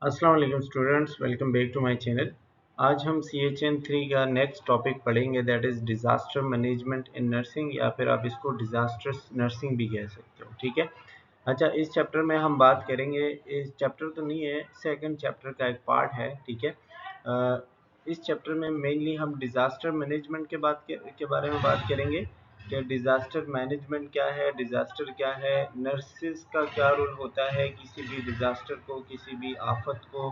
अस्सलाम वालेकुम students, welcome back to my channel. आज हम CHN3 का नेक्स्ट टॉपिक पढ़ेंगे, that is disaster management in nursing, या फिर आप इसको डिज़ास्टर नर्सिंग भी कह सकते हो। ठीक है। अच्छा, इस चैप्टर में हम बात करेंगे, इस चैप्टर तो नहीं है, सेकंड चैप्टर का एक पार्ट है। ठीक है। इस चैप्टर में मेनली हम डिज़ास्टर मैनेजमेंट के बारे में बात करेंगे कि डिज़ास्टर मैनेजमेंट क्या है, डिज़ास्टर क्या है, नर्सिस का क्या रोल होता है किसी भी डिज़ास्टर को, किसी भी आफत को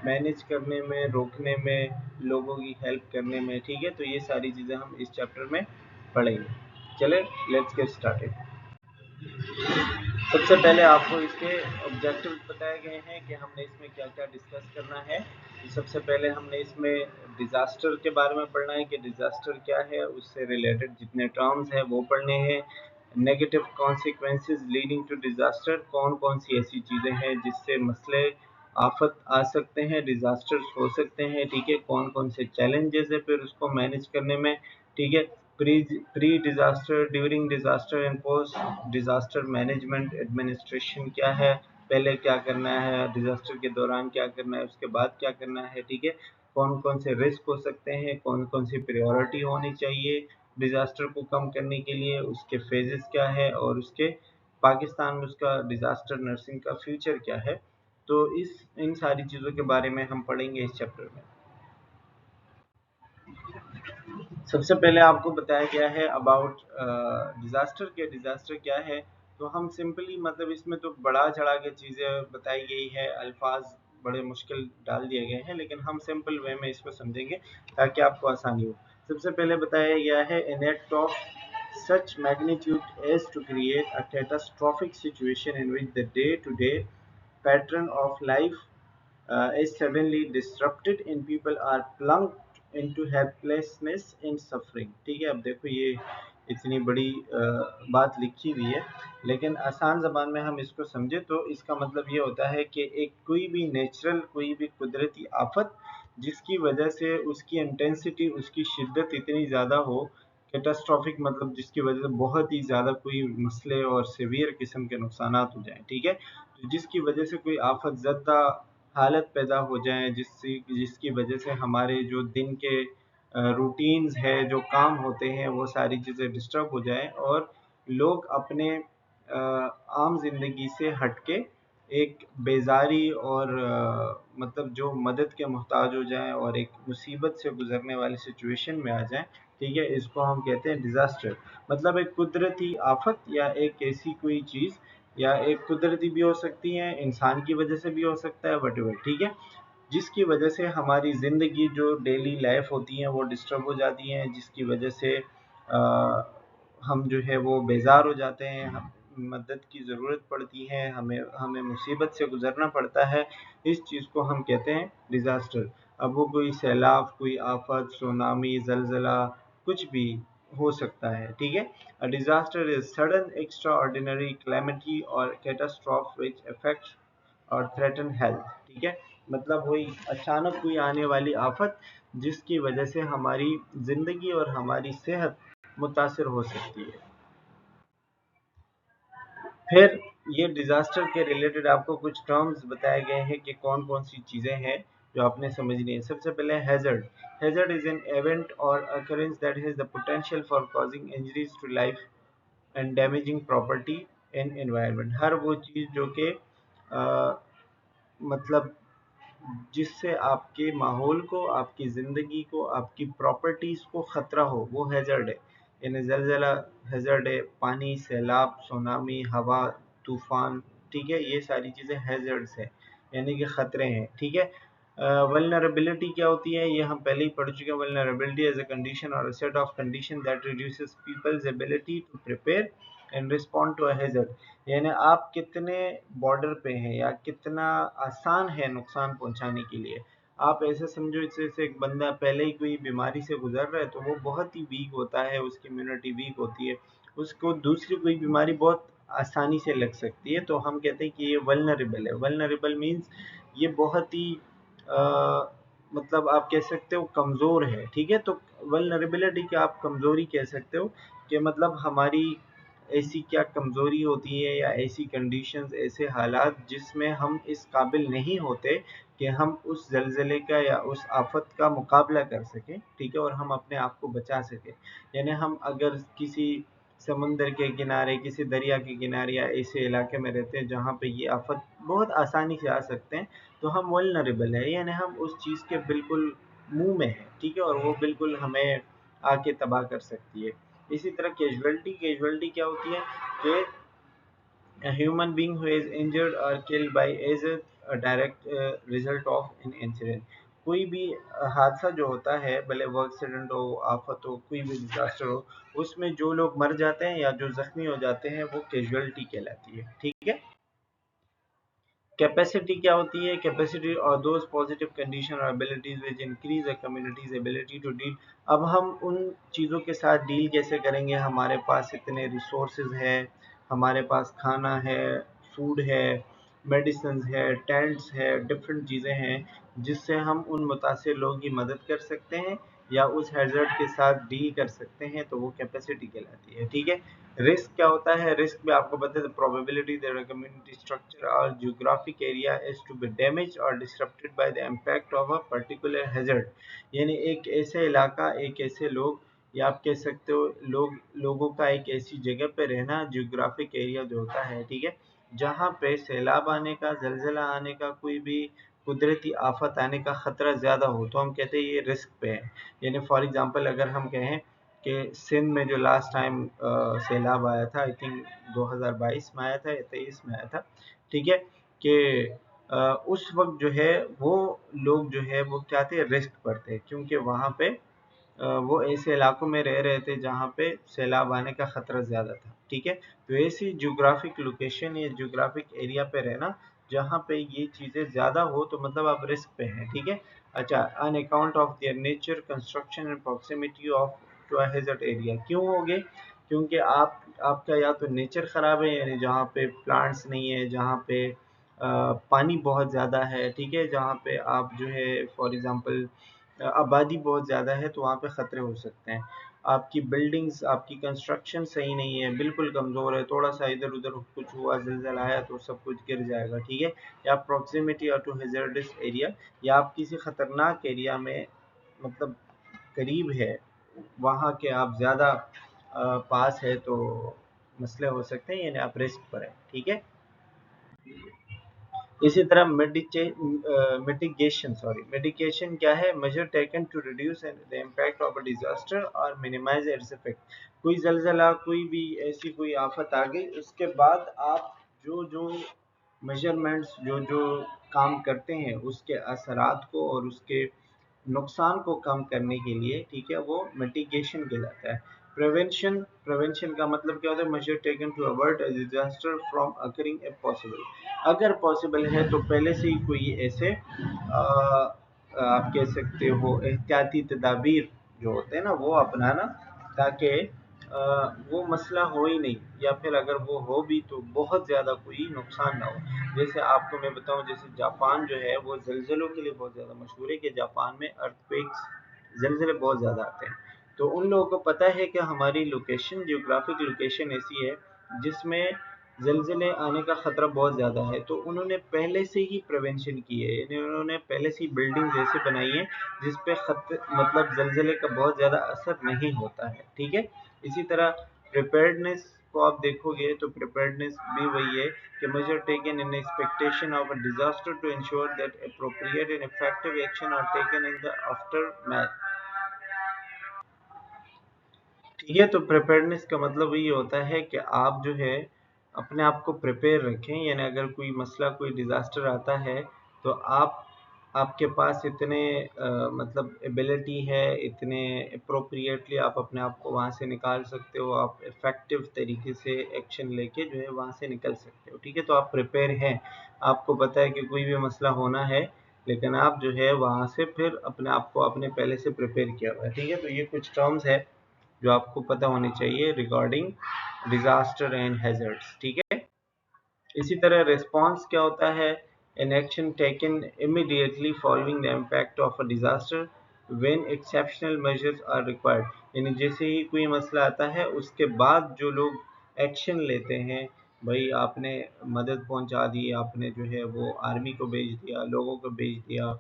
मैनेज करने में, रोकने में, लोगों की हेल्प करने में। ठीक है, तो ये सारी चीज़ें हम इस चैप्टर में पढ़ेंगे। चले, लेट्स गेट स्टार्टेड। सबसे पहले आपको इसके ऑब्जेक्टिव बताए गए हैं कि हमने इसमें क्या क्या डिस्कस करना है। तो सबसे पहले हमने इसमें डिज़ास्टर के बारे में पढ़ना है कि डिज़ास्टर क्या है, उससे रिलेटेड जितने टर्म्स हैं वो पढ़ने हैं। Negative consequences leading to disaster, कौन कौन सी ऐसी चीज़ें हैं जिससे मसले आफत आ सकते हैं, डिज़ास्टर्स हो सकते हैं। ठीक है, कौन कौन से चैलेंजेस है फिर उसको मैनेज करने में। ठीक है, pre disaster, during disaster and post disaster management administration क्या है, पहले क्या करना है, डिज़ास्टर के दौरान क्या करना है, उसके बाद क्या करना है। ठीक है, कौन कौन से रिस्क हो सकते हैं, कौन कौन सी प्रायोरिटी होनी चाहिए डिज़ास्टर को कम करने के लिए, उसके फेजेस क्या है, और उसके पाकिस्तान में उसका डिज़ास्टर नर्सिंग का फ्यूचर क्या है। तो इन सारी चीज़ों के बारे में हम पढ़ेंगे इस चैप्टर में। सबसे पहले आपको बताया गया है अबाउट डिज़ास्टर के डिज़ास्टर क्या है। तो हम सिंपली, मतलब इसमें तो बढ़ा चढ़ा के चीज़ें बताई गई है, अल्फाज बड़े मुश्किल डाल दिए गए हैं, लेकिन हम सिंपल वे में इसको समझेंगे ताकि आपको आसानी हो। सबसे पहले बताया गया है an act of such magnitude as to create a catastrophic situation in which the day-to-day pattern of life is suddenly disrupted and people are plunged into helplessness and suffering। ठीक है, अब देखो ये इतनी बड़ी बात लिखी हुई है, लेकिन आसान ज़बान में हम इसको समझे तो इसका मतलब ये होता है कि एक कोई भी नेचुरल, कोई भी कुदरती आफत जिसकी वजह से उसकी इंटेंसिटी, उसकी शिद्दत इतनी ज़्यादा हो, कैटास्ट्रॉफिक मतलब जिसकी वजह से बहुत ही ज़्यादा कोई मसले और सीवियर किस्म के नुकसान हो जाएं। ठीक है, तो जिसकी वजह से कोई आफत ज़दा हालत पैदा हो जाए, जिसकी वजह से हमारे जो दिन के रूटीन्स है, जो काम होते हैं, वो सारी चीज़ें डिस्टर्ब हो जाएं और लोग अपने आम ज़िंदगी से हटके एक बेजारी और मतलब जो मदद के मोहताज हो जाएं और एक मुसीबत से गुजरने वाली सिचुएशन में आ जाएं। ठीक है, इसको हम कहते हैं डिज़ास्टर। मतलब एक कुदरती आफत या एक ऐसी कोई चीज़, या एक कुदरती भी हो सकती है, इंसान की वजह से भी हो सकता है, वट एवर। ठीक है, जिसकी वजह से हमारी ज़िंदगी जो डेली लाइफ होती है वो डिस्टर्ब हो जाती हैं, जिसकी वजह से हम जो है वो बेजार हो जाते हैं, हम मदद की ज़रूरत पड़ती है, हमें हमें मुसीबत से गुजरना पड़ता है। इस चीज़ को हम कहते हैं डिज़ास्टर। अब वो कोई सैलाब, कोई आफत, सुनामी, ज़लज़ला, कुछ भी हो सकता है। ठीक है, a disaster is sudden extra ordinary calamity और कैटास्ट्रॉफ विच अफेक्ट्स और थ्रेटन हेल्थ। ठीक है, मतलब वही अचानक कोई आने वाली आफत जिसकी वजह से हमारी ज़िंदगी और हमारी सेहत मुतासर हो सकती है। फिर ये डिज़ास्टर के रिलेटेड आपको कुछ टर्म्स बताए गए हैं कि कौन कौन सी चीज़ें हैं जो आपने समझनी है। सबसे पहले hazard. Hazard is an event or occurrence that has the potential for causing injuries to life and damaging property and environment. हर वो चीज़ जो कि मतलब जिससे आपके माहौल को, आपकी ज़िंदगी को, आपकी प्रॉपर्टीज़ को ख़तरा हो, वो हैज़र्ड है। यानी ज़लज़ला हैज़र्ड है, पानी, सैलाब, सुनामी, हवा, तूफ़ान। ठीक है, ये सारी चीज़ें हैज़र्ड्स हैं, यानी कि ख़तरे हैं। ठीक है, वल्नरेबिलिटी क्या होती है, ये हम पहले ही पढ़ चुके हैं। वल्नरेबिलिटी एज अ कंडीशन और a set of condition that reduces people's ability to prepare and respond to a hazard. यानी आप कितने बॉर्डर पे हैं या कितना आसान है नुकसान पहुंचाने के लिए। आप ऐसे समझो, जैसे एक बंदा पहले ही कोई बीमारी से गुजर रहा है तो वो बहुत ही वीक होता है, उसकी इम्यूनिटी वीक होती है, उसको दूसरी कोई बीमारी बहुत आसानी से लग सकती है। तो हम कहते हैं कि ये वल्नरेबल है। वल्नरेबल मीन्स ये बहुत ही मतलब आप कह सकते हो कमज़ोर है। ठीक है, तो वल्नरेबिलिटी की आप कमज़ोरी कह सकते हो कि मतलब हमारी ऐसी क्या कमज़ोरी होती है या ऐसी कंडीशंस, ऐसे हालात जिसमें हम इस काबिल नहीं होते कि हम उस ज़लज़ले का या उस आफ़त का मुकाबला कर सकें, ठीक है, और हम अपने आप को बचा सकें। यानी हम अगर किसी समुंदर के किनारे, किसी दरिया के किनारे या ऐसे इलाके में रहते हैं जहाँ पे ये आफ़त बहुत आसानी से आ सकते हैं, तो हम वल्नरेबल है, यानी हम उस चीज़ के बिल्कुल मुँह में हैं, ठीक है, और वो बिल्कुल हमें आके तबाह कर सकती है। इसी तरह कैजुअलिटी क्या होती है कि a human being who is injured or killed by is a direct result of an incident। कोई भी हादसा जो होता है, भले वो एक्सीडेंट हो, आफत हो, कोई भी डिजास्टर हो, उसमें जो लोग मर जाते हैं या जो जख्मी हो जाते हैं वो कैजुअलिटी कहलाती है, ठीक है। कैपेसिटी क्या होती है? कैपेसिटी और दोज पॉजिटिव कंडीशन और abilities which increase a community's ability to deal. अब हम उन चीज़ों के साथ डील कैसे करेंगे? हमारे पास इतने रिसोर्सेज है, हमारे पास खाना है, फूड है, मेडिसिन है, टेंट्स है, डिफरेंट चीज़ें हैं जिससे हम उन मुतासिर लोगों की मदद कर सकते हैं या उस हैज़र्ड के साथ डील कर सकते हैं, तो वो कैपेसिटी कहलाती है, ठीक है। रिस्क क्या होता है? रिस्क में आपको पता है probability that a community structure or geographic area is to be damage or disturbed by the impact of a particular hazard. यानी एक ऐसा इलाका, एक ऐसे लोग, या आप कह सकते हो लोगों का एक ऐसी जगह पे रहना, जियोग्राफिक एरिया जो होता है, ठीक है, जहाँ पे सैलाब आने का, जलजला आने का, कोई भी कुदरती आफत आने का खतरा ज़्यादा हो, तो हम कहते हैं ये रिस्क पे है। यानी फॉर एग्जांपल अगर हम कहें कि सिंध में जो लास्ट टाइम सैलाब आया था, आई थिंक 2022 में आया था या 23 में आया था, ठीक है, कि उस वक्त जो है वो लोग जो है वो क्या थे, रिस्क पर थे, क्योंकि वहाँ पे वो ऐसे इलाकों में रह रहे थे जहाँ पे सैलाब आने का ख़तरा ज़्यादा था, ठीक है। तो ऐसी जियोग्राफिक लोकेशन या जियोग्राफिक एरिया पे रहना जहाँ पे ये चीज़ें ज़्यादा हो, तो मतलब आप रिस्क पे हैं, ठीक है। अच्छा, on account of their nature, construction and proximity of to a hazard area. क्यों होंगे? क्योंकि आपका या तो नेचर ख़राब है, यानी जहाँ पे प्लांट्स नहीं है, जहाँ पे पानी बहुत ज़्यादा है, ठीक है, जहाँ पे आप जो है फॉर एग्ज़ाम्पल आबादी बहुत ज़्यादा है, तो वहाँ पे ख़तरे हो सकते हैं। आपकी बिल्डिंग्स, आपकी कंस्ट्रक्शन सही नहीं है, बिल्कुल कमज़ोर है, थोड़ा सा इधर-उधर कुछ हुआ, ज़लज़ला आया तो सब कुछ गिर जाएगा, ठीक है। या प्रॉक्सिमिटी टू हैज़ार्डस एरिया, या आप किसी ख़तरनाक एरिया में मतलब करीब है, वहाँ के आप ज़्यादा पास है, तो मसले हो सकते हैं, यानी आप रिस्क पर हैं, ठीक है। इसी तरह मिटिगेशन क्या है? Measure taken to reduce the impact of a disaster और मिनिमाइज इट्स इफेक्ट। कोई जलजला, कोई भी ऐसी कोई आफत आ गई, उसके बाद आप जो जो मेजरमेंट्स, जो जो काम करते हैं, उसके असरात को और उसके नुकसान को कम करने के लिए, ठीक है, वो मिटिगेशन कहलाता है। प्रिवेंशन का मतलब क्या होता है? Measure taken to avoid a disaster from occurring if possible. अगर पॉसिबल है तो पहले से ही कोई ऐसे आप कह सकते हो एहतियाती तदाबीर जो होते हैं ना, वो अपनाना, ताकि वो मसला हो ही नहीं, या फिर अगर वो हो भी तो बहुत ज़्यादा कोई नुकसान ना हो। जैसे आपको मैं बताऊं, जैसे जापान जो है वो जलजलों के लिए बहुत ज़्यादा मशहूर है, कि जापान में अर्थक्वेक्स, जलजले बहुत ज़्यादा आते हैं। तो उन लोगों को पता है कि हमारी लोकेशन, जियोग्राफिक लोकेशन ऐसी है जिसमें ज़लज़ले आने का ख़तरा बहुत ज़्यादा है, तो उन्होंने पहले से ही प्रिवेंशन की है, यानी उन्होंने पहले से ही बिल्डिंग्स ऐसे बनाई हैं जिस पे मतलब ज़लज़ले का बहुत ज़्यादा असर नहीं होता है, ठीक है। इसी तरह प्रिपेयर्डनेस को आप देखोगे तो प्रिपेयर्डनेस भी वही है कि measure taken in expectation of a disaster to ensure that appropriate and effective action are taken in the aftermath. ठीक है, तो प्रिपेयर्डनेस का मतलब ये होता है कि आप जो है अपने आप को प्रिपेयर रखें, यानी अगर कोई मसला, कोई डिज़ास्टर आता है, तो आपके पास इतने मतलब एबिलिटी है, इतने अप्रोप्रिएटली आप अपने आप को वहाँ से निकाल सकते हो, आप इफ़ेक्टिव तरीके से एक्शन लेके जो है वहाँ से निकल सकते हो, ठीक है। तो आप प्रिपेयर हैं, आपको पता है कि कोई भी मसला होना है, लेकिन आप जो है वहाँ से फिर अपने आप को आपने पहले से प्रिपेयर किया हुआ है, ठीक है। तो ये कुछ टर्म्स है जो आपको पता होनी चाहिए रिगार्डिंग डिजास्टर एंड हैजर्ड्स, ठीक है। इसी तरह रिस्पांस क्या होता है? An action taken immediately following the impact of a disaster when exceptional measures are required. यानी जैसे ही कोई मसला आता है उसके बाद जो लोग एक्शन लेते हैं। भाई आपने मदद पहुंचा दी, आपने जो है वो आर्मी को भेज दिया, लोगों को भेज दिया,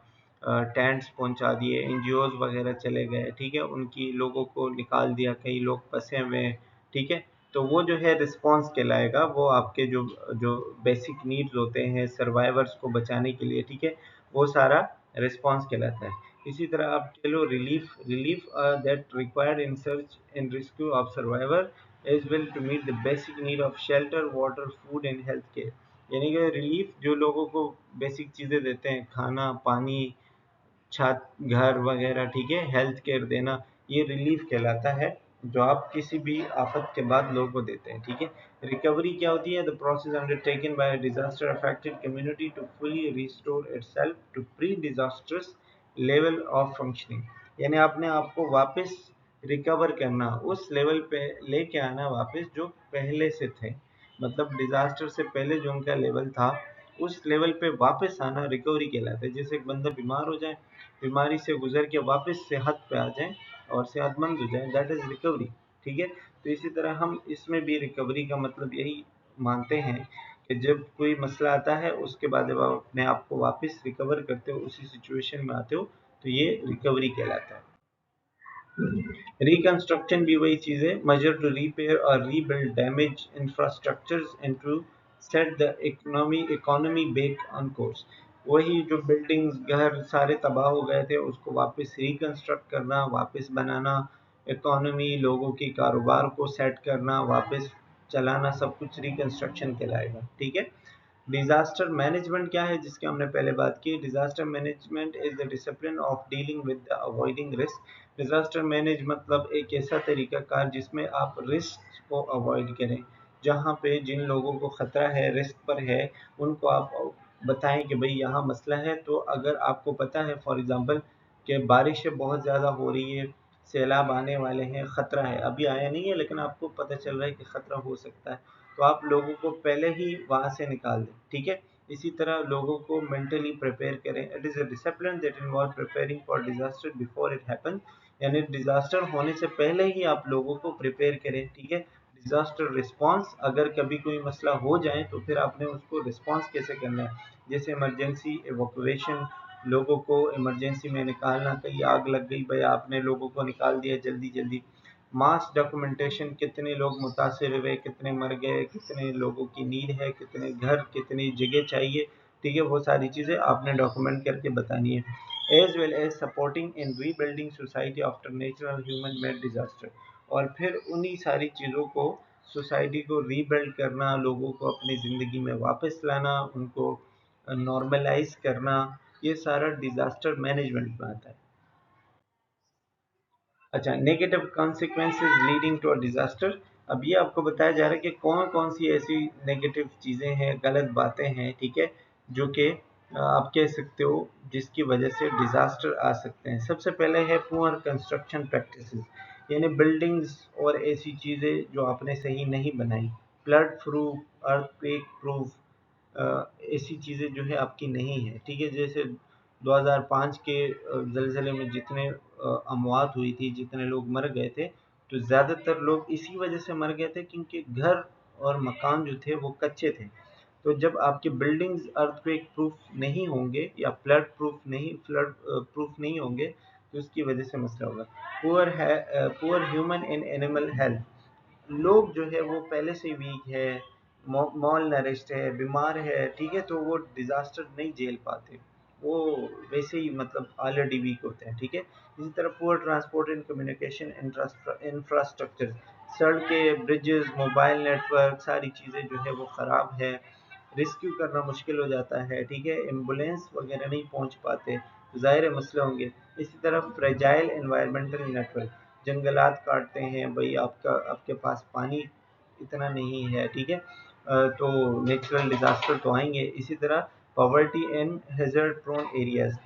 टेंट्स पहुंचा दिए, एनजीओज वगैरह चले गए, ठीक है, उनकी लोगों को निकाल दिया, कई लोग फंसे हुए हैं, ठीक है, तो वो जो है रिस्पॉन्स कहलाएगा। वो आपके जो जो बेसिक नीड्स होते हैं सर्वाइवर्स को बचाने के लिए, ठीक है, वो सारा रिस्पॉन्स कहलाता है। इसी तरह आप चलो relief relief that required in search and rescue of survivor as well to meet the basic need of shelter water food and health care. यानी कि रिलीफ जो लोगों को बेसिक चीज़ें देते हैं, खाना पानी छत घर वगैरह, ठीक है, हेल्थ केयर देना, ये रिलीफ कहलाता है, जो आप किसी भी आफत के बाद लोगों को देते हैं, ठीक है। रिकवरी क्या होती है? The process undertaken by disaster affected community to fully restore itself to pre disasters level of functioning. यानी आपने आपको वापस रिकवर करना, उस लेवल पे लेके आना वापस जो पहले से थे, मतलब डिजास्टर से पहले जो उनका लेवल था उस लेवल पे वापस आना रिकवरी कहलाता है। जैसे एक बंदा बीमार हो जाए, बीमारी से गुजर के वापस सेहत पे आ जाए और सेहतमंद हो जाए, दैट इज रिकवरी, ठीक है। तो इसी तरह हम इसमें भी रिकवरी का मतलब यही मानते हैं कि जब कोई मसला आता है उसके बाद जब आप अपने आप को वापस रिकवर करते हो, उसी सिचुएशन में आते हो, तो ये रिकवरी कहलाता है। रिकंस्ट्रक्शन भी वही चीज़ है, मेजर टू रिपेयर और rebuild damage infrastructures and to set the economy back on course. वही जो बिल्डिंग्स घर सारे तबाह हो गए थे उसको वापस रिकंस्ट्रक्ट करना, वापस बनाना, इकोनॉमी लोगों की कारोबार को सेट करना, वापस चलाना, सब कुछ रिकंस्ट्रक्शन कहलाएगा, ठीक है। डिजास्टर मैनेजमेंट क्या है, जिसकी हमने पहले बात की? Disaster management is the discipline of dealing with the avoiding risk. Disaster manage मतलब एक ऐसा तरीका कार जिसमें आप रिस्क को अवॉइड करें। जहाँ पे जिन लोगों को खतरा है, रिस्क पर है, उनको आप बताएं कि भाई यहाँ मसला है। तो अगर आपको पता है फॉर एग्जांपल कि बारिशें बहुत ज़्यादा हो रही है, सैलाब आने वाले हैं, खतरा है, अभी आया नहीं है लेकिन आपको पता चल रहा है कि खतरा हो सकता है, तो आप लोगों को पहले ही वहाँ से निकाल दें, ठीक है। इसी तरह लोगों को मेंटली प्रिपेयर करें। It is a discipline that involve preparing for disaster before it happen. यानी डिजास्टर होने से पहले ही आप लोगों को प्रिपेयर करें, ठीक है। डिजास्टर रिस्पांस, अगर कभी कोई मसला हो जाए तो फिर आपने उसको रिस्पांस कैसे करना है, जैसे इमरजेंसी एवोकुएशन, लोगों को इमरजेंसी में निकालना, कहीं आग लग गई भाई आपने लोगों को निकाल दिया जल्दी जल्दी। मास डॉक्यूमेंटेशन, कितने लोग मुतासर हुए, कितने मर गए, कितने लोगों की नीड है, कितने घर, कितनी जगह चाहिए, ठीक है, वो सारी चीज़ें आपने डॉक्यूमेंट करके बतानी है। As well as supporting in rebuilding society after natural human made disaster. और फिर उन्हीं सारी चीज़ों को, सोसाइटी को रीबिल्ड करना, लोगों को अपनी ज़िंदगी में वापस लाना, उनको नॉर्मलाइज करना, ये सारा डिजास्टर मैनेजमेंट में आता है। अच्छा, negative consequences leading to a disaster. अब ये आपको बताया जा रहा है कि कौन कौन सी ऐसी नेगेटिव चीज़ें हैं, गलत बातें हैं, ठीक है, जो कि आप कह सकते हो जिसकी वजह से डिजास्टर आ सकते हैं। सबसे पहले है पुअर कंस्ट्रक्शन प्रैक्टिसेस, यानी बिल्डिंग्स और ऐसी चीज़ें जो आपने सही नहीं बनाई। फ्लड प्रूफ, अर्थक्वेक प्रूफ, ऐसी चीज़ें जो है आपकी नहीं है, ठीक है। जैसे 2005 के ज़लज़ले में जितने अमवात हुई थी, जितने लोग मर गए थे, तो ज़्यादातर लोग इसी वजह से मर गए थे क्योंकि घर और मकान जो थे वो कच्चे थे। तो जब आपके बिल्डिंग्स अर्थक्वेक प्रूफ नहीं होंगे या फ्लड प्रूफ नहीं होंगे, तो उसकी वजह से मसला होगा। Poor human and animal health, लोग जो है वो पहले से वीक है, मॉल नरिश्ड है, बीमार है, ठीक है, तो वो डिजास्टर नहीं झेल पाते, वो वैसे ही मतलब ऑलरेडी वीक होते हैं, ठीक है। इसी तरह poor transport and communication infrastructure, सड़कें, ब्रिजेस, मोबाइल नेटवर्क, सारी चीज़ें जो है वो ख़राब है, रेस्क्यू करना मुश्किल हो जाता है, ठीक है, एम्बुलेंस वगैरह नहीं पहुंच पाते, तो ज़ाहिर मसले होंगे। इसी तरह फ्रेजाइल एनवायरमेंटल नेटवर्क, जंगलात काटते हैं भाई, आपका आपके पास पानी इतना नहीं है, ठीक है, तो नेचुरल डिजास्टर तो आएंगे। इसी तरह poverty and hazard prone areas,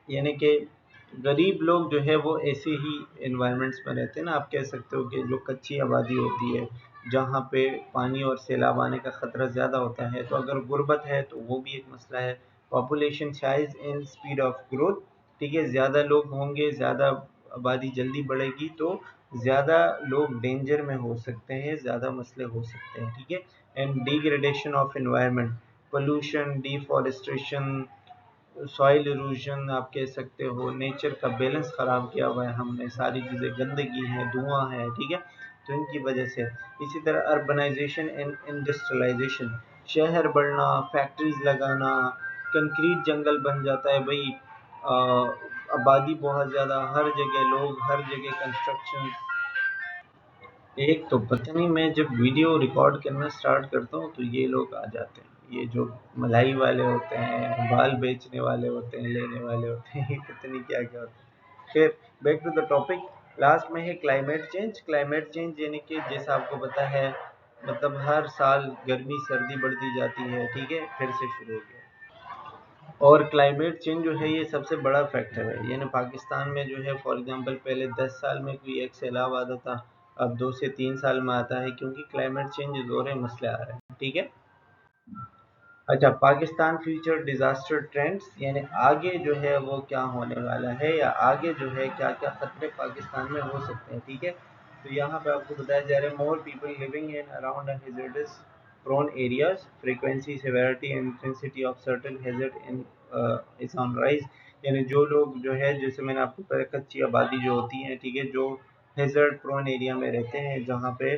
यानी कि गरीब लोग जो है वो ऐसे ही इन्वायरमेंट्स में रहते हैं ना, आप कह सकते हो कि जो कच्ची आबादी होती है, जहाँ पे पानी और सैलाब आने का ख़तरा ज़्यादा होता है, तो अगर गुर्बत है तो वो भी एक मसला है। Population size and speed of growth, ठीक है, ज़्यादा लोग होंगे, ज़्यादा आबादी जल्दी बढ़ेगी, तो ज़्यादा लोग डेंजर में हो सकते हैं, ज़्यादा मसले हो सकते हैं, ठीक है। And degradation of environment, pollution, deforestation, soil erosion आप कह सकते हो, नेचर का बैलेंस ख़राब किया हुआ है हमने, सारी चीज़ें गंदगी है, धुआं है, ठीक है। तो इनकी वजह से इसी तरह अर्बनाइजेशन एंड इंडस्ट्रियलाइजेशन, शहर बढ़ना, फैक्ट्रीज लगाना, कंक्रीट जंगल बन जाता है भाई, आबादी बहुत ज़्यादा, हर जगह लोग, हर जगह कंस्ट्रक्शन। एक तो पता नहीं, मैं जब वीडियो रिकॉर्ड करना स्टार्ट करता हूँ तो ये लोग आ जाते हैं, ये जो मलाई वाले होते हैं, बाल बेचने वाले होते हैं, लेने वाले होते हैं, पता नहीं क्या क्या होता है। खैर, back to the topic. Last में है क्लाइमेट चेंज। क्लाइमेट चेंज यानी कि जैसा आपको पता है, मतलब हर साल गर्मी सर्दी बढ़ती जाती है, ठीक है, फिर से शुरू हो गया। और क्लाइमेट चेंज जो है ये सबसे बड़ा फैक्टर है, यानी पाकिस्तान में जो है फॉर एग्जांपल पहले 10 साल में कोई एक सैलाब आता था, अब 2 से 3 साल में आता है, क्योंकि क्लाइमेट चेंज दोहरे मसले आ रहे हैं, ठीक है। अच्छा, पाकिस्तान फ्यूचर डिजास्टर ट्रेंड्स, यानी आगे जो है वो क्या होने वाला है, या आगे जो है क्या क्या खतरे पाकिस्तान में हो सकते हैं, ठीक है। तो यहाँ पे आपको बताया जा रहा है, more people living in around hazardous prone areas, frequency, severity and intensity of certain hazard in is on rise. यानी जो लोग जो है, जैसे मैंने आपको पहले, कच्ची आबादी जो होती है, ठीक है, जो हैजर्ड प्रोन एरिया में रहते हैं, जहाँ पे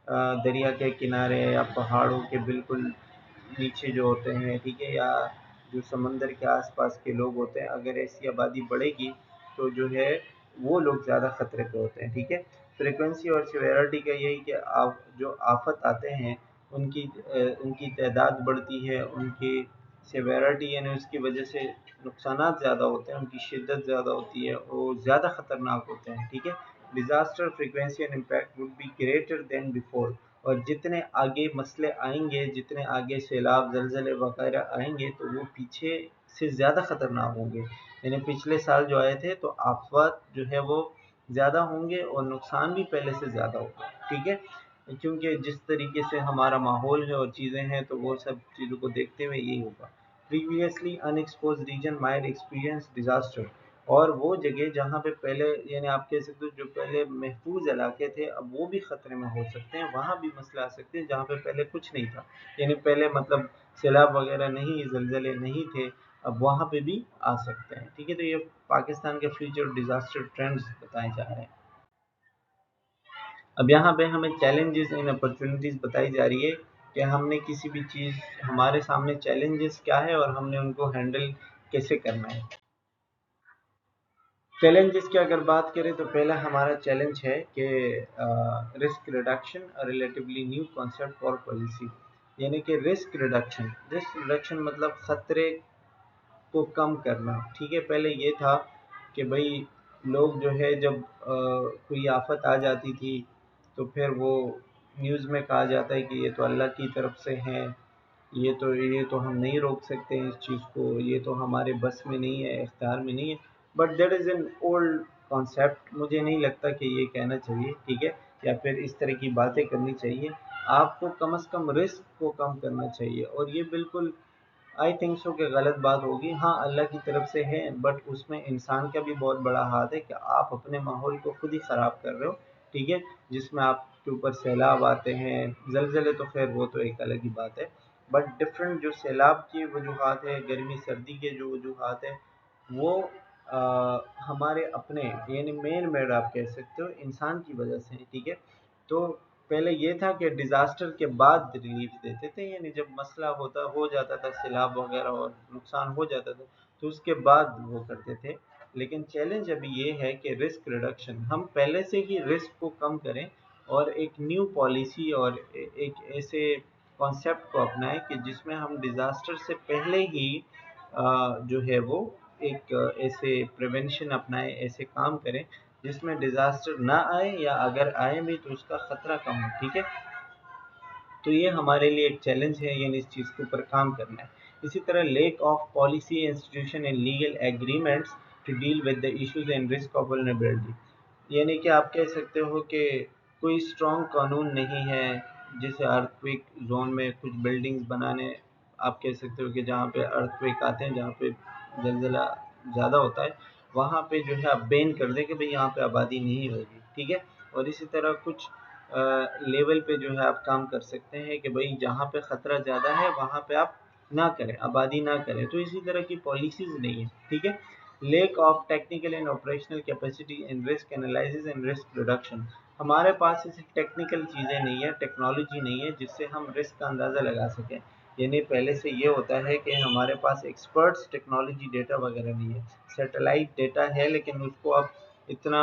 दरिया के किनारे या पहाड़ों के बिल्कुल नीचे जो होते हैं, ठीक है, या जो समंदर के आसपास के लोग होते हैं, अगर ऐसी आबादी बढ़ेगी तो जो है वो लोग ज़्यादा खतरे पे होते हैं, ठीक है। फ्रिक्वेंसी और सिवेरिटी का यही कि आप जो आफत आते हैं उनकी तादाद बढ़ती है, उनकी सिवेरिटी यानी उसकी वजह से नुकसानात ज़्यादा होते हैं, उनकी शिद्दत ज़्यादा होती है, वो ज़्यादा ख़तरनाक होते हैं, ठीक है। Disaster frequency and impact would be greater than before. और जितने आगे मसले आएंगे, जितने आगे सैलाब, ज़लज़ले वगैरह आएंगे, तो वो पीछे से ज़्यादा ख़तरनाक होंगे। यानी पिछले साल जो आए थे तो आफत जो है वो ज़्यादा होंगे और नुकसान भी पहले से ज़्यादा होगा, ठीक है। क्योंकि जिस तरीके से हमारा माहौल है और चीज़ें हैं, तो वो सब चीज़ों को देखते हुए यही होगा। Previously unexposed region might experience disaster. और वो जगह जहाँ पे पहले, यानी आप कह सकते हो जो पहले महफूज इलाके थे, अब वो भी खतरे में हो सकते हैं, वहाँ भी मसला आ सकते हैं जहाँ पे पहले कुछ नहीं था, यानी पहले मतलब सैलाब वगैरह नहीं, जलजले नहीं थे, अब वहाँ पे भी आ सकते हैं, ठीक है। तो ये पाकिस्तान के फ्यूचर डिजास्टर ट्रेंड्स बताए जा रहे हैं। अब यहाँ पे हमें चैलेंजेस एंड अपॉर्चुनिटीज़ बताई जा रही है कि हमने किसी भी चीज़, हमारे सामने चैलेंजेस क्या है और हमने उनको हैंडल कैसे करना है। चैलेंजेस की अगर बात करें तो पहला हमारा चैलेंज है कि risk reduction, relatively new concept for policy. यानी कि रिस्क रिडक्शन मतलब खतरे को कम करना, ठीक है। पहले ये था कि भाई लोग जो है जब कोई आफत आ जाती थी तो फिर वो न्यूज़ में कहा जाता है कि ये तो अल्लाह की तरफ से है, ये तो हम नहीं रोक सकते हैं इस चीज़ को, ये तो हमारे बस में नहीं है, इख्तियार में नहीं है। But that is an old concept, मुझे नहीं लगता कि ये कहना चाहिए, ठीक है, या फिर इस तरह की बातें करनी चाहिए। आपको कम से कम रिस्क को कम करना चाहिए, और ये बिल्कुल आई थिंक सो कि गलत बात होगी। हाँ, अल्लाह की तरफ से है, बट उसमें इंसान का भी बहुत बड़ा हाथ है कि आप अपने माहौल को खुद ही ख़राब कर रहे हो, ठीक है। जिसमें आपके ऊपर सैलाब आते हैं, ज़लज़ले तो खैर वो तो एक अलग ही बात है, बट डिफरेंट जो सैलाब की वजूहात है, गर्मी सर्दी के जो वजूहात है, वो हमारे अपने, यानी मेन मेड आप कह सकते हो, इंसान की वजह से है, ठीक है। तो पहले ये था कि डिज़ास्टर के बाद रिलीफ देते थे, यानी जब मसला हो जाता था, सैलाब वगैरह और नुकसान हो जाता था, तो उसके बाद वो करते थे। लेकिन चैलेंज अभी ये है कि रिस्क रिडक्शन, हम पहले से ही रिस्क को कम करें और एक न्यू पॉलिसी और एक ऐसे कॉन्सेप्ट को अपनाएं कि जिसमें हम डिज़ास्टर से पहले ही जो है वो एक ऐसे प्रिवेंशन अपनाएं, ऐसे काम करें जिसमें डिज़ास्टर ना आए, या अगर आए भी तो उसका ख़तरा कम हो, ठीक है। तो ये हमारे लिए एक चैलेंज है, यानी इस चीज़ के ऊपर काम करना है। इसी तरह lack of policy institution and legal agreements to deal with the issues and risk of vulnerability. यानी कि आप कह सकते हो कि कोई स्ट्रॉन्ग कानून नहीं है, जैसे अर्थक्वेक जोन में कुछ बिल्डिंग्स बनाने, आप कह सकते हो कि जहाँ पे अर्थक्वेक आते हैं, जहाँ पे जलजला ज़्यादा होता है, वहाँ पे जो है आप बैन कर दें कि भाई यहाँ पे आबादी नहीं होगी, ठीक है। और इसी तरह कुछ लेवल पे जो है आप काम कर सकते हैं कि भाई जहाँ पे ख़तरा ज़्यादा है वहाँ पे आप ना करें, आबादी ना करें। तो इसी तरह की पॉलिसीज़ नहीं है, ठीक है। Lack of technical and operational capacity in risk analysis and risk reduction. हमारे पास ऐसी टेक्निकल चीज़ें नहीं है, टेक्नोलॉजी नहीं है जिससे हम रिस्क का अंदाज़ा लगा सकें। यानी पहले से ये होता है कि हमारे पास एक्सपर्ट्स टेक्नोलॉजी डेटा वगैरह नहीं है। सैटेलाइट डेटा है लेकिन उसको आप इतना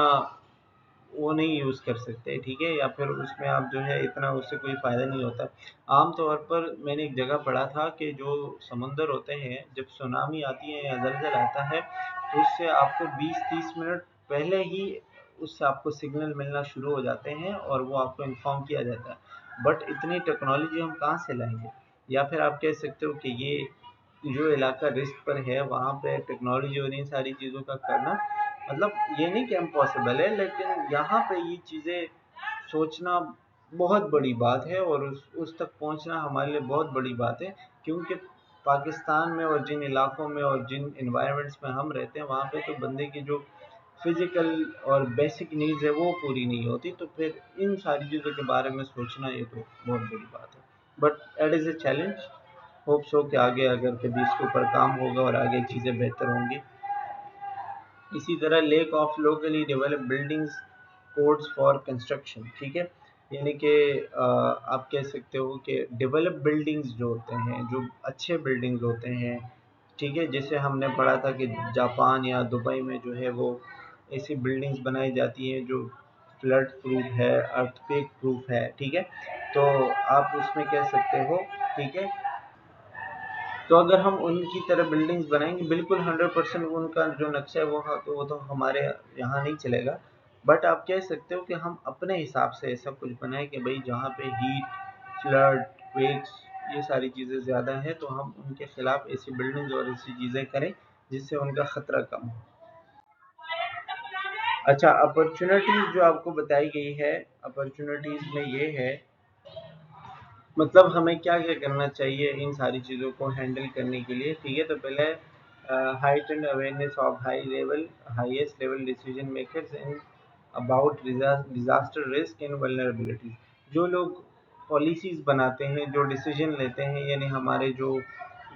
वो नहीं यूज़ कर सकते, ठीक है, या फिर उसमें आप जो है इतना उससे कोई फ़ायदा नहीं होता। आम तौर पर मैंने एक जगह पढ़ा था कि जो समुंदर होते हैं जब सुनामी आती है या ज़लज़ला आता है तो उससे आपको 20-30 मिनट पहले ही उससे आपको सिग्नल मिलना शुरू हो जाते हैं और वो आपको इन्फॉर्म किया जाता है। बट इतनी टेक्नोलॉजी हम कहाँ से लाएंगे? या फिर आप कह सकते हो कि ये जो इलाका रिस्क पर है वहाँ पे टेक्नोलॉजी और इन सारी चीज़ों का करना, मतलब ये नहीं कि इम्पॉसिबल है, लेकिन यहाँ पे ये चीज़ें सोचना बहुत बड़ी बात है और उस तक पहुँचना हमारे लिए बहुत बड़ी बात है। क्योंकि पाकिस्तान में और जिन इलाकों में और जिन इन्वायरमेंट्स में हम रहते हैं वहाँ पे तो बंदे की जो फिज़िकल और बेसिक नीड्स है वो पूरी नहीं होती, तो फिर इन सारी चीज़ों के बारे में सोचना ये तो बहुत बड़ी बात है। But it is a challenge. Hope so कि आगे अगर कभी इसके ऊपर काम होगा और आगे चीज़ें बेहतर होंगी। इसी तरह lack of locally develop buildings codes for construction, ठीक है। यानी कि आप कह सकते हो कि डेवलप बिल्डिंग्स जो होते हैं, जो अच्छे बिल्डिंग्स होते हैं, ठीक है, जैसे हमने पढ़ा था कि जापान या दुबई में जो है वो ऐसी बिल्डिंग्स बनाई जाती हैं जो फ्लड प्रूफ है, अर्थक्वेक प्रूफ है, ठीक है। तो आप उसमें कह सकते हो, ठीक है। तो अगर हम उनकी तरह बिल्डिंग्स बनाएंगे बिल्कुल 100% उनका जो नक्शा है वो तो हमारे यहाँ नहीं चलेगा। बट आप कह सकते हो कि हम अपने हिसाब से ऐसा कुछ बनाएं कि भाई जहाँ पे हीट, फ्लड, क्वेक्स ये सारी चीज़ें ज़्यादा हैं तो हम उनके खिलाफ ऐसी बिल्डिंग्स और ऐसी चीज़ें करें जिससे उनका ख़तरा कम हो। अच्छा, अपॉर्चुनिटीज़ जो आपको बताई गई है, अपॉर्चुनिटीज़ में ये है, मतलब हमें क्या-क्या करना चाहिए इन सारी चीज़ों को हैंडल करने के लिए, ठीक है? तो पहले heightened awareness of highest level decision makers in about disaster risk and vulnerabilities. जो लोग पॉलिसीज़ बनाते हैं, जो डिसीजन लेते हैं, यानी हमारे जो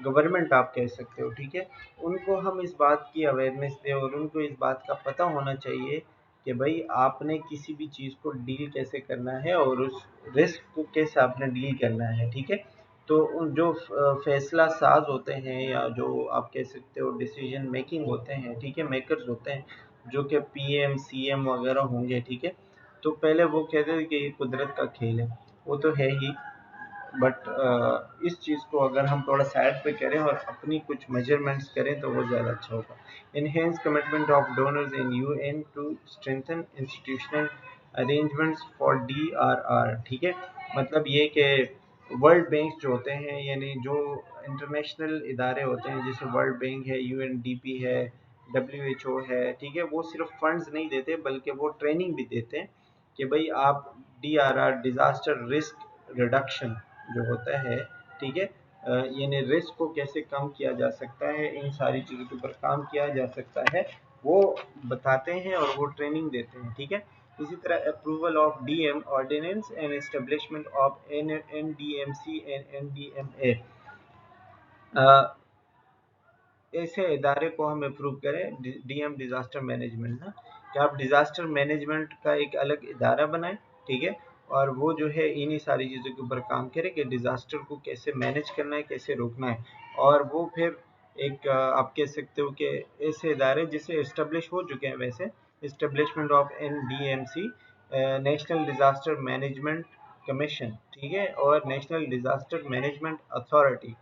गवर्नमेंट आप कह सकते हो, ठीक है? उनको हम इस बात की अवेयरनेस दें और उनको इस बात का पता होना चाहिए कि भाई आपने किसी भी चीज़ को डील कैसे करना है और उस रिस्क को कैसे आपने डील करना है, ठीक है। तो उन जो फैसला साज होते हैं या जो आप कह सकते हो डिसीजन मेकिंग होते हैं, ठीक है, मेकर्स होते हैं जो कि पीएम सीएम वगैरह होंगे, ठीक है। तो पहले वो कहते थे कि ये कुदरत का खेल है, वो तो है ही। बट इस चीज़ को अगर हम थोड़ा साइड पे करें और अपनी कुछ मेजरमेंट्स करें तो वो ज़्यादा अच्छा होगा। Enhance commitment of donors in UN to strengthen institutional arrangements for DRR, ठीक है। मतलब ये कि वर्ल्ड बैंक जो होते हैं, यानी जो इंटरनेशनल इदारे होते हैं जैसे वर्ल्ड बैंक है, यूएनडीपी है, डब्ल्यूएचओ है, ठीक है, वो सिर्फ फंड्स नहीं देते बल्कि वो ट्रेनिंग भी देते हैं कि भाई आप डीआरआर, डिज़ास्टर रिस्क रिडक्शन जो होता है, ठीक है, यानी रिस्क को कैसे कम किया जा सकता है, इन सारी चीज़ों के ऊपर काम किया जा सकता है, वो बताते हैं और वो ट्रेनिंग देते हैं, ठीक है। इसी तरह approval of DM ordinance and establishment of NDMC and NDMA, ऐसे इदारे को हम अप्रूव करें, डीएम डिज़ास्टर मैनेजमेंट ना, कि आप डिज़ास्टर मैनेजमेंट का एक अलग इदारा बनाएं, ठीक है, और वो जो है इन्हीं सारी चीज़ों के ऊपर काम करे कि डिज़ास्टर को कैसे मैनेज करना है, कैसे रोकना है। और वो फिर एक आप कह सकते हो कि ऐसे इदारे जिसे इस्टेब्लिश हो चुके हैं वैसे, establishment of NDMC, national disaster management commission, ठीक है, और national disaster management authority.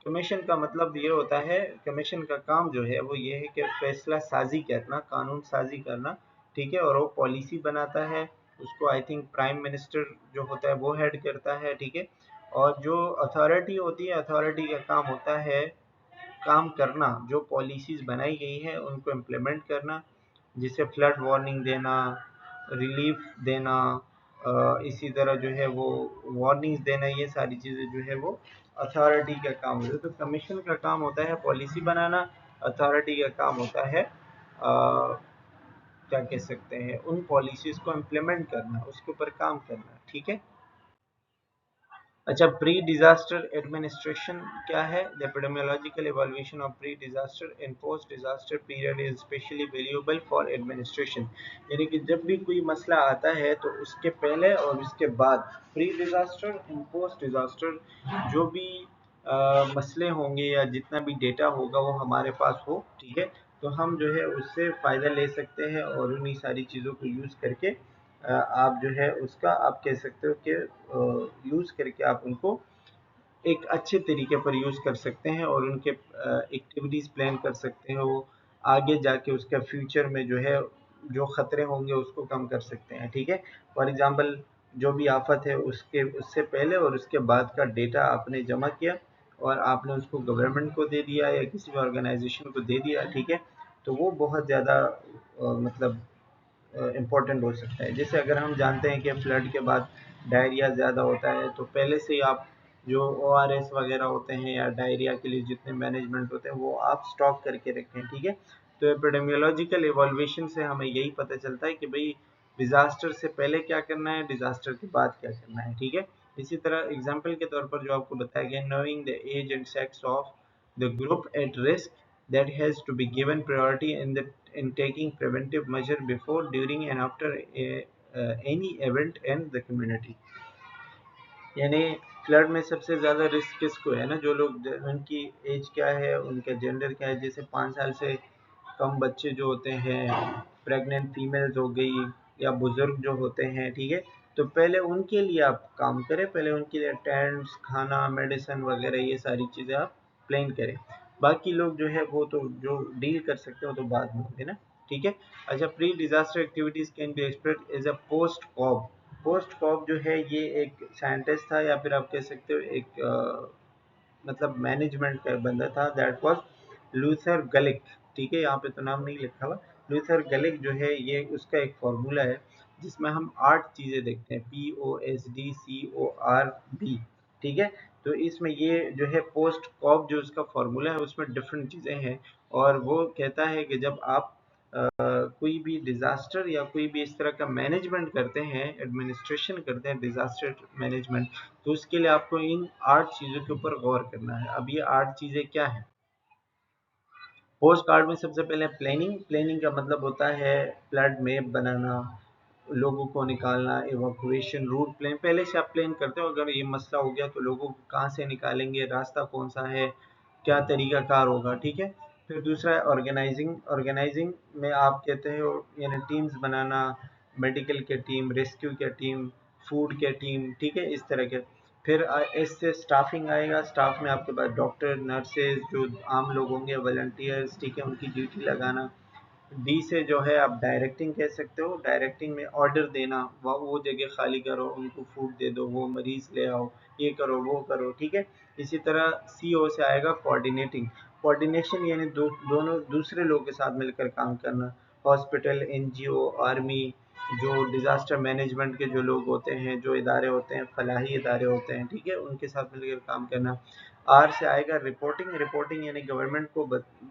Commission का मतलब ये होता है, कमीशन का काम जो है वो ये है कि फैसला साजी करना, कानून साजी करना, ठीक है, और वो पॉलिसी बनाता है। उसको आई थिंक प्राइम मिनिस्टर जो होता है वो हेड करता है, ठीक है। और जो अथॉरिटी होती है, अथॉरिटी का काम होता है काम करना, जो पॉलिसीज़ बनाई गई है उनको इम्प्लीमेंट करना, जिसे फ्लड वार्निंग देना, रिलीफ देना, इसी तरह जो है वो वार्निंग्स देना, ये सारी चीज़ें जो है वो अथॉरिटी का काम होता है। तो कमीशन का काम होता है पॉलिसी बनाना, अथॉरिटी का काम होता है क्या कह सकते हैं उन पॉलिसीज़ को इम्प्लीमेंट करना, उसके ऊपर काम करना। ठीक है। अच्छा, प्री डिजास्टर एडमिनिस्ट्रेशन क्या है? The epidemiological evaluation of pre disaster in post disaster period is specially valuable for administration. यानी कि जब भी कोई मसला आता है तो उसके पहले और उसके बाद pre disaster in post disaster जो भी मसले होंगे या जितना भी डेटा होगा वो हमारे पास हो। ठीक है, तो हम जो है उससे फ़ायदा ले सकते हैं और उन्हीं सारी चीज़ों को यूज़ करके आप जो है उसका आप कह सकते हो कि यूज़ करके आप उनको एक अच्छे तरीके पर यूज़ कर सकते हैं और उनके एक्टिविटीज़ प्लान कर सकते हैं। वो आगे जाके उसका फ्यूचर में जो है जो ख़तरे होंगे उसको कम कर सकते हैं। ठीक है, फॉर एग्ज़ाम्पल जो भी आफत है उसके उससे पहले और उसके बाद का डेटा आपने जमा किया और आपने उसको गवर्नमेंट को दे दिया या किसी भी ऑर्गेनाइजेशन को दे दिया। ठीक है, तो वो बहुत ज़्यादा मतलब इम्पोर्टेंट हो सकता है। जैसे अगर हम जानते हैं कि फ्लड के बाद डायरिया ज़्यादा होता है तो पहले से ही आप जो ORS वगैरह होते हैं या डायरिया के लिए जितने मैनेजमेंट होते हैं वो आप स्टॉक करके रखें। ठीक है, तो एपिडेमियोलॉजिकल इवैल्यूएशन से हमें यही पता चलता है कि भाई डिज़ास्टर से पहले क्या करना है, डिज़ास्टर के बाद क्या करना है। ठीक है, इसी तरह एग्जाम्पल के तौर पर जो आपको बताया गया, knowing the age and sex of the group at risk that has to be given priority in taking preventive measure before, during and after any event in the community। यानी फ्लड में सबसे ज़्यादा रिस्क किसको है ना, जो लोग उनकी एज क्या है, उनका जेंडर क्या है, जैसे 5 साल से कम बच्चे जो होते हैं, प्रेग्नेंट फीमेल्स हो गई या बुजुर्ग जो होते हैं। ठीक है, तो पहले उनके लिए आप काम करें, पहले उनके लिए टेंट्स, खाना, मेडिसिन वगैरह ये सारी चीज़ें आप प्लान करें। बाकी लोग जो है वो तो जो डील कर सकते हो तो बाद में होंगे ना। ठीक है। अच्छा, pre disaster activities can be expressed as a post cob. Post cob जो है ये एक साइंटिस्ट था या फिर आप कह सकते हो एक मतलब मैनेजमेंट का बंदा था, दैट वाज लूथर गलिक। ठीक है, यहाँ पे तो नाम नहीं लिखा हुआ। लूथर गलिक जो है ये उसका एक फॉर्मूला है जिसमें हम 8 चीज़ें देखते हैं, POSDCORB। ठीक है, तो इसमें ये जो है पोस्ट कॉब जो उसका फॉर्मूला है उसमें डिफरेंट चीज़ें हैं और वो कहता है कि जब आप कोई भी डिज़ास्टर या कोई भी इस तरह का मैनेजमेंट करते हैं, एडमिनिस्ट्रेशन करते हैं डिज़ास्टर मैनेजमेंट, तो उसके लिए आपको इन 8 चीज़ों के ऊपर गौर करना है। अब ये 8 चीज़ें क्या हैं? पोस्ट कार्ड में सबसे पहले प्लानिंग। प्लानिंग का मतलब होता है फ्लड मैप बनाना, लोगों को निकालना, इवैक्यूएशन रूट प्लान पहले से आप प्लान करते हो। अगर ये मसला हो गया तो लोगों को कहाँ से निकालेंगे, रास्ता कौन सा है, क्या तरीका कार होगा। ठीक है, फिर दूसरा है ऑर्गेनाइजिंग। ऑर्गेनाइजिंग में आप कहते हो यानी टीम्स बनाना, मेडिकल के टीम, रेस्क्यू के टीम, फूड के टीम। ठीक है, इस तरह के। फिर इससे स्टाफिंग आएगा। स्टाफ में आपके पास डॉक्टर, नर्सेज, जो आम लोग होंगे, वॉलंटियर्स। ठीक है, उनकी ड्यूटी लगाना। डी से जो है आप डायरेक्टिंग कह सकते हो। डायरेक्टिंग में ऑर्डर देना, वो जगह खाली करो, उनको फूड दे दो, वो मरीज ले आओ, ये करो वो करो। ठीक है, इसी तरह CO से आएगा कोऑर्डिनेटिंग। कोऑर्डिनेशन यानी दोनों दूसरे लोगों के साथ मिलकर काम करना। हॉस्पिटल, NGO, आर्मी, जो डिज़ास्टर मैनेजमेंट के जो लोग होते हैं, जो इदारे होते हैं, फलाही इदारे होते हैं। ठीक है, उनके साथ मिलकर काम करना। R से आएगा रिपोर्टिंग। रिपोर्टिंग यानी गवर्नमेंट को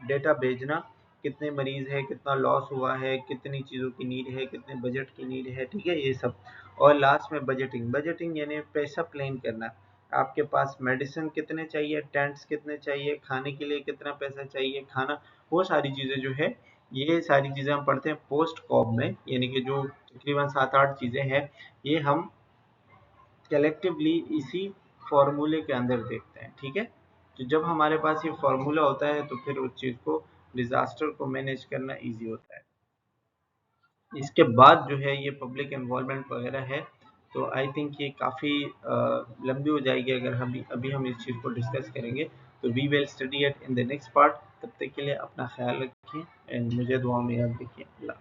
डेटा भेजना, कितने मरीज है, कितना लॉस हुआ है, कितनी चीज़ों की नीड है, कितने बजट की नीड है। ठीक है, ये सब। और लास्ट में बजटिंग। बजटिंग यानी पैसा प्लान करना, आपके पास मेडिसिन कितने चाहिए, टेंट्स कितने चाहिए, खाने के लिए कितना पैसा चाहिए, खाना, वो सारी चीज़ें जो है, ये सारी चीज़ें हम पढ़ते हैं पोस्ट कॉब में। यानी कि जो तकरीबन 7-8 चीज़ें हैं ये हम कलेक्टिवली इसी फॉर्मूले के अंदर देखते हैं। ठीक है, तो जब हमारे पास ये फॉर्मूला होता है तो फिर उस चीज़ को, डिज़ास्टर को मैनेज करना इजी होता है। इसके बाद जो है ये पब्लिक इन्वॉल्वमेंट वगैरह है, तो आई थिंक ये काफ़ी लंबी हो जाएगी अगर हम अभी हम इस चीज़ को डिस्कस करेंगे। तो we will study it in the next part. तब तक के लिए अपना ख्याल रखिए एंड मुझे दुआ में याद रखिए। अल्लाह।